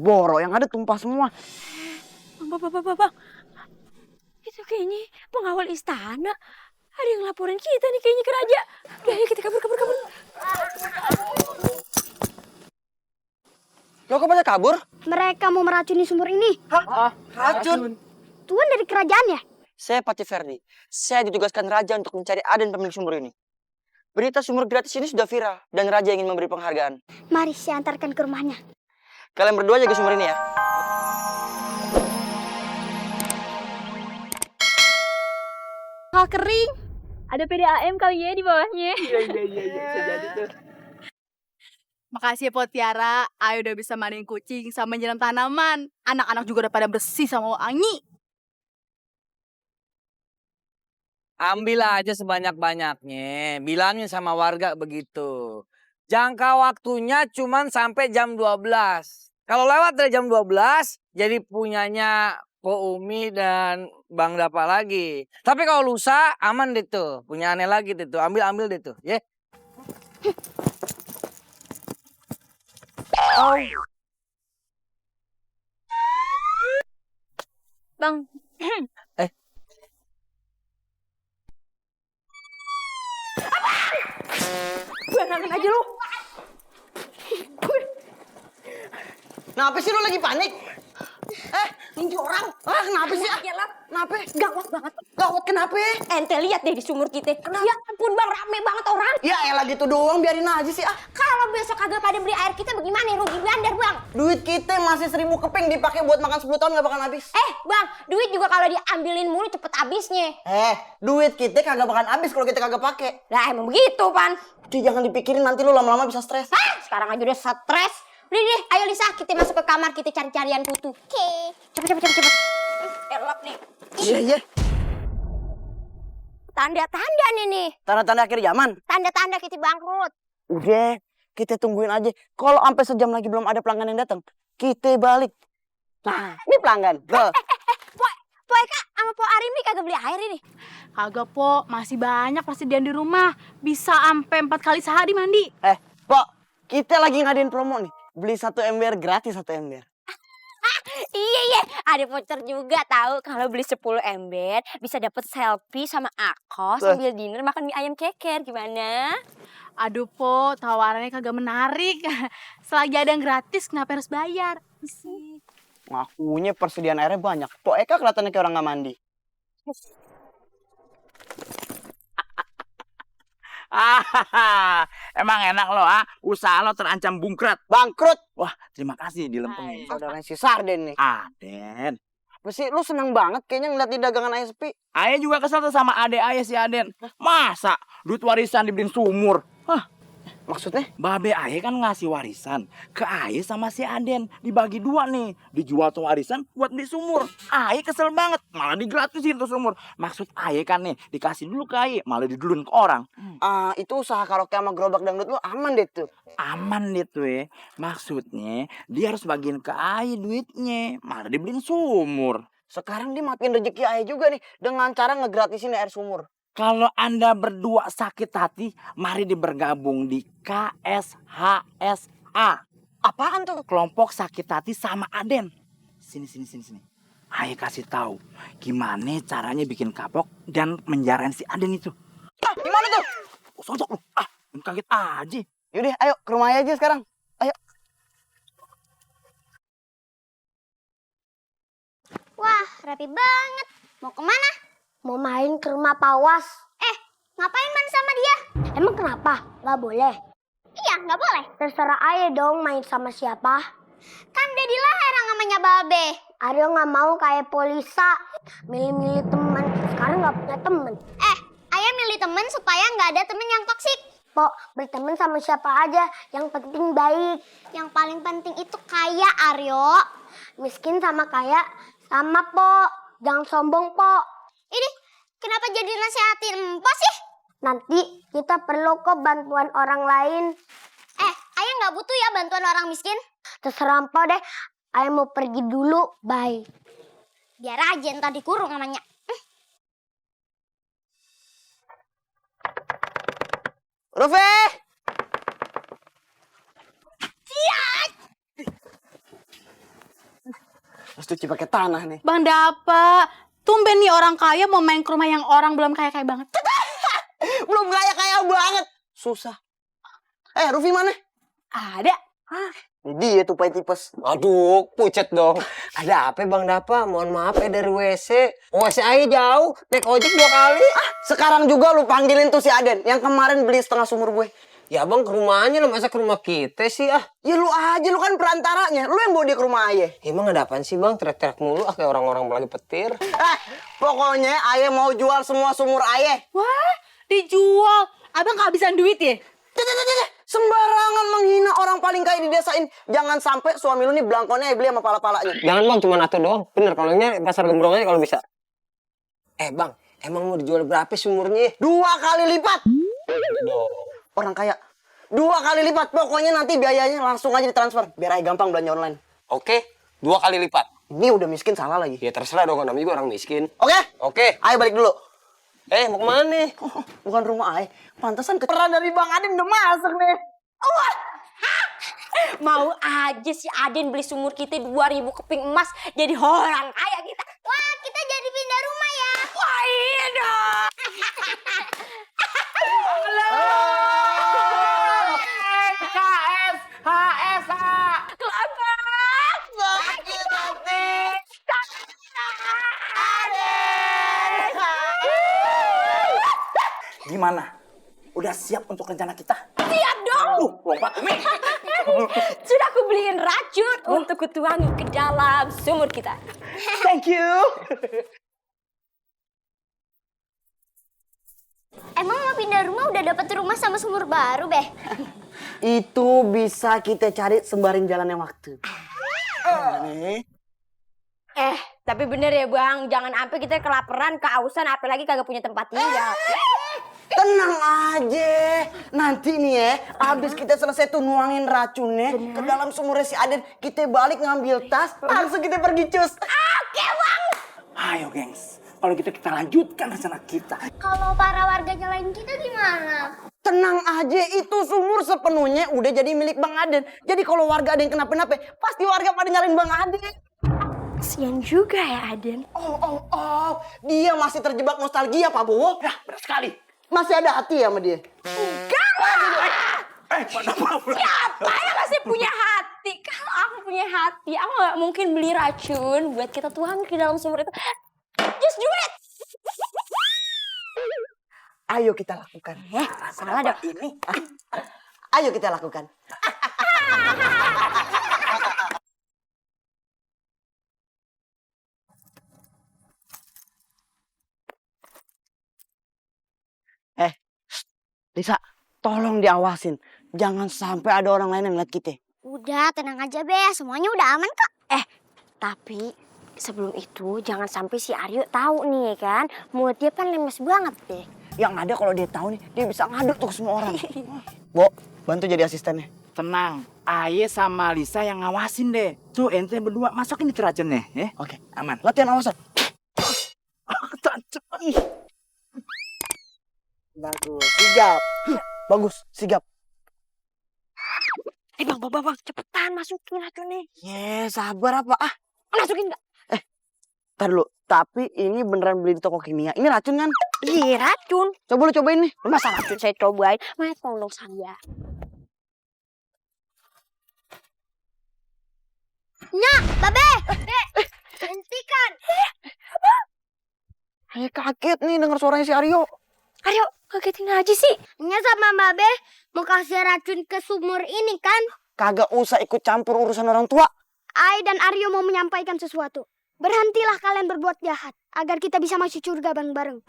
boro-boro, yang ada tumpah semua. Bang. Itu kayaknya pengawal istana. Ada yang laporin kita nih kayaknya ke raja. Udah, ayo kita kabur. Lo kok pada kabur? Mereka mau meracuni sumur ini. Hah? Racun? Tuan dari kerajaan ya? Saya Patih Ferdi. Saya ditugaskan raja untuk mencari Aden pemilik sumur ini. Berita sumur gratis ini sudah viral dan raja ingin memberi penghargaan. Mari saya antarkan ke rumahnya. Kalian berdua jaga sumur ini ya. Hal kering. Ada PDAM kali ya di bawahnya. Iya, bisa jadi tuh. Makasih ya Potiara, Ayo udah bisa mandiin kucing sama nyiram tanaman. Anak-anak juga udah pada bersih sama wangi. Ambil aja sebanyak-banyaknya. Bilangin sama warga begitu. Jangka waktunya cuman sampai jam 12. Kalau lewat dari jam 12, jadi punyanya Po Umi dan Bang Dapa lagi. Tapi kalau lusa, aman deh tuh. Punya aneh lagi deh tuh. Ambil deh tuh. Ya. Oh. Bang. Berangan aja lu. Kenapa sih lo lagi panik? Ninju orang. Kenapa sih? Kenapa? Gawat banget. Gawat kenapa? Ente lihat deh di sumur kita. Ya ampun bang, rame banget orang. Ya elah gitu doang, biarin aja sih. Kalau besok kagak pada beli air kita bagaimana? Rugi bandar bang. Duit kita masih 1000 keping dipakai buat makan 10 tahun gak bakal habis. Bang, duit juga kalau diambilin mulu cepet habisnya. Duit kita kagak bakal habis kalau kita kagak pakai. Lah emang begitu pan. Cuy, jangan dipikirin, nanti lu lama-lama bisa stres. Sekarang aja udah stres. Udah deh, ayo Lisa, kita masuk ke kamar, kita cari-carian kutu. Oke. Cepet. Elap nih. Iya. Tanda-tanda nih. Tanda-tanda akhir zaman. Tanda-tanda kita bangkrut. Udah, kita tungguin aja. Kalau sampai sejam lagi belum ada pelanggan yang datang, kita balik. Nah, ini pelanggan. Tuh. Po Eka sama Po Arimi kagak beli air ini. Kagak Po, masih banyak persediaan di rumah. Bisa sampai 4 kali sehari mandi. Pok, kita lagi ngadain promo nih. Beli 1 ember gratis 1 ember. Iya. Ada voucher juga tahu kalau beli 10 ember bisa dapet selfie sama aku sambil dinner makan mie ayam keker. Gimana? Aduh Po, tawarannya kagak menarik. Selagi ada yang gratis, kenapa harus bayar? Sih. Ngakunya persediaan airnya banyak. Pok Eka kelihatannya kayak orang nggak mandi. Emang enak lo usaha lo terancam Bangkrut. Wah, terima kasih dilempengin. Saudara si Sarden nih. Aden. Apa sih, lu seneng banget kayaknya ngeliat di dagangan ayah sepi. Ayah juga kesel tuh sama adek ayah si Aden. Masa duit warisan dibeliin sumur? Maksudnya? Babe ayah kan ngasih warisan ke ayah sama si Aden. Dibagi 2 nih. Dijual tuh warisan buat beli sumur. Ayah kesel banget. Malah digratisin tuh sumur. Maksud ayah kan nih, dikasih dulu ke ayah. Malah diduluin ke orang. Itu usaha karaoke sama gerobak dangdut lu aman deh tuh. Aman deh tuh ya. Maksudnya dia harus bagiin ke ayah duitnya. Malah dibeliin sumur. Sekarang dia makin rezeki ayah juga nih. Dengan cara ngegratisin air sumur. Kalau Anda berdua sakit hati, mari bergabung di KSHSA. Apaan tuh? Kelompok sakit hati sama Aden. Sini. Ayah kasih tahu gimana caranya bikin kapok dan menjarain si Aden itu. Gimana tuh? Sosok lu. Kaget aja. Yaudah, ayo ke rumah ayah aja sekarang. Ayo. Wah, rapi banget. Mau kemana? Mau main ke rumah Pawas. Ngapain main sama dia? Emang kenapa? Gak boleh. Iya, gak boleh. Terserah Ayah dong main sama siapa. Kan udah dilarang namanya Babe. Aryo gak mau kayak Polisa. Milih-milih teman. Sekarang gak punya teman. Ayah milih teman supaya gak ada teman yang toksik. Pok, berteman sama siapa aja. Yang penting baik. Yang paling penting itu kaya, Aryo. Miskin sama kaya sama, Pok. Jangan sombong, Pok. Ini kenapa jadi nasihatin Empok sih? Nanti kita perlu kok bantuan orang lain. Ayah nggak butuh ya bantuan orang miskin. Terserah Empok deh. Ayah mau pergi dulu. Bye. Biar aja entar dikurung namanya. Rufe! Terus cuci pakai tanah nih. Bang Dapa, tumben nih orang kaya mau main ke rumah yang orang belum kaya-kaya banget. Belum kaya banget. Susah. Rufi mana? Ada. Dia tuh tipes. Aduh, pucet dong. Ada apa Bang Dapa? Mohon maaf ya dari WC. WC aja jauh, naik ojek 2 kali. Sekarang juga lu panggilin tuh si Aden yang kemarin beli setengah sumur gue. Ya Bang, ke rumahnya lah, masa ke rumah kita sih ah. Ya lu aja, lu kan perantaranya. Lu yang bawa dia ke rumah ayah. Emang ada apaan sih Bang? Teriak-teriak mulu kayak orang-orang lagi petir. Pokoknya ayah mau jual semua sumur ayah. Wah, dijual. Abang kehabisan duit ya? Sembarangan menghina orang paling kaya di desa ini. Jangan sampai suami lu nih belangkonnya beli sama pala-palanya. Jangan Bang, cuma satu doang. Bener, kalau ini pasar gembrong aja kalau bisa. Bang, emang mau dijual berapa sumurnya? 2 kali lipat. Orang kaya. 2 kali lipat. Pokoknya nanti biayanya langsung aja ditransfer. Biar ayah gampang belanja online. Oke, 2 kali lipat. Ini udah miskin salah lagi. Ya terserah dong, namanya juga orang miskin. Oke? Oke. Ayah balik dulu. Mau kemana nih? Bukan rumah ayah. Pantesan keteran dari Bang Aden udah masuk nih. Mau aja si Aden beli sumur kita 2.000 keping emas jadi orang kaya kita. Wah, kita jadi pindah rumah ya. Wah iya dong. Gimana? Udah siap untuk rencana kita? Siap dong. Lompat Umi. Sudah aku beliin racun untuk kutuangi ke dalam sumur kita. Thank you. Emang mau pindah rumah udah dapet rumah sama sumur baru, Beh? Itu bisa kita cari sembaring jalannya waktu. Tapi bener ya Bang, jangan sampai kita kelaparan, kehausan, apalagi kagak punya tempat tinggal. Tenang aja. Nanti nih ya, abis kita selesai tuh nuangin racunnya ke dalam sumurnya si Aden, kita balik ngambil tas, langsung kita pergi cus. Oke Bang. Ayo gengs, kalau gitu kita lanjutkan rencana kita. Kalau para warga nyalain kita gimana? Tenang aja, itu sumur sepenuhnya udah jadi milik Bang Aden. Jadi kalau warga ada yang kenapa-napa, pasti warga pada nyalain Bang Aden. Kasian juga ya Aden. Oh, dia masih terjebak nostalgia Pak Bowo. Ya, benar sekali. Masih ada hati ya sama dia. Siapa yang masih punya hati? Kalau aku punya hati, aku gak mungkin beli racun buat kita tuang ke dalam sumur itu. Just do it! Ayo kita lakukan. Salah dong. Ini. Ayo kita lakukan. Lisa, tolong diawasin. Jangan sampai ada orang lain yang lihat kita. Udah, tenang aja, Beh. Semuanya udah aman kok. Tapi sebelum itu jangan sampai si Aryo tahu nih kan. Mulut dia kan lemes banget deh. Yang ada kalau dia tahu nih, dia bisa ngaduk tuh ke semua orang. Bo, bantu jadi asistennya. Tenang, Aye sama Lisa yang ngawasin deh. Tuh ente berdua masukin itu racunnya, ya. Oke. Aman. Latihan awasan. Tancap. Bagus, sigap. Bagus, sigap. Bang, cepetan masukin racunnya. Sabar apa? Masukin nggak? Ntar dulu. Tapi ini beneran beli di toko kimia. Ini racun kan? Iya racun. Coba lu cobain nih. Masa racun saya cobain? Mana tolong saya. Nya, Babe! Hentikan! Saya kaget nih denger suaranya si Aryo. Aryo, kagetin aja sih. Nya sama Babe mau kasih racun ke sumur ini kan? Kagak usah ikut campur urusan orang tua. Ai dan Aryo mau menyampaikan sesuatu. Berhentilah kalian berbuat jahat agar kita bisa masuk surga bareng-bareng.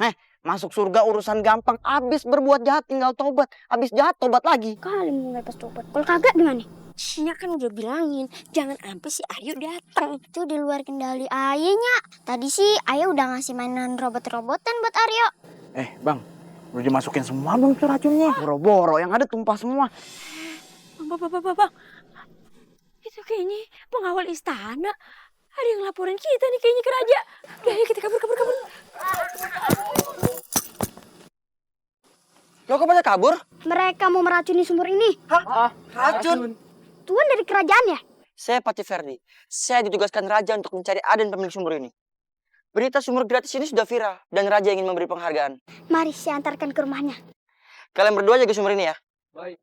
Masuk surga urusan gampang. Abis berbuat jahat tinggal tobat. Abis jahat tobat lagi. Kalian mau lepas tobat. Kalau kagak gimana? Nya kan udah bilangin, jangan sampai si Aryo datang. Itu di luar kendali Ayahnya. Tadi sih Ayah udah ngasih mainan robot-robotan buat Aryo. Bang, udah dimasukin semua belum tuh racunnya? Boro-boro yang ada tumpah semua. Bang. Itu kayaknya pengawal istana. Ada yang laporin kita nih kayaknya ke raja. Udah ayo kita kabur. Lo kok pada kabur? Mereka mau meracuni sumur ini. Racun? Tuan dari kerajaan ya? Saya Patih Ferdi. Saya ditugaskan Raja untuk mencari Aden pemilik sumur ini. Berita sumur gratis ini sudah viral dan Raja ingin memberi penghargaan. Mari saya antarkan ke rumahnya. Kalian berdua jaga sumur ini ya. Baik.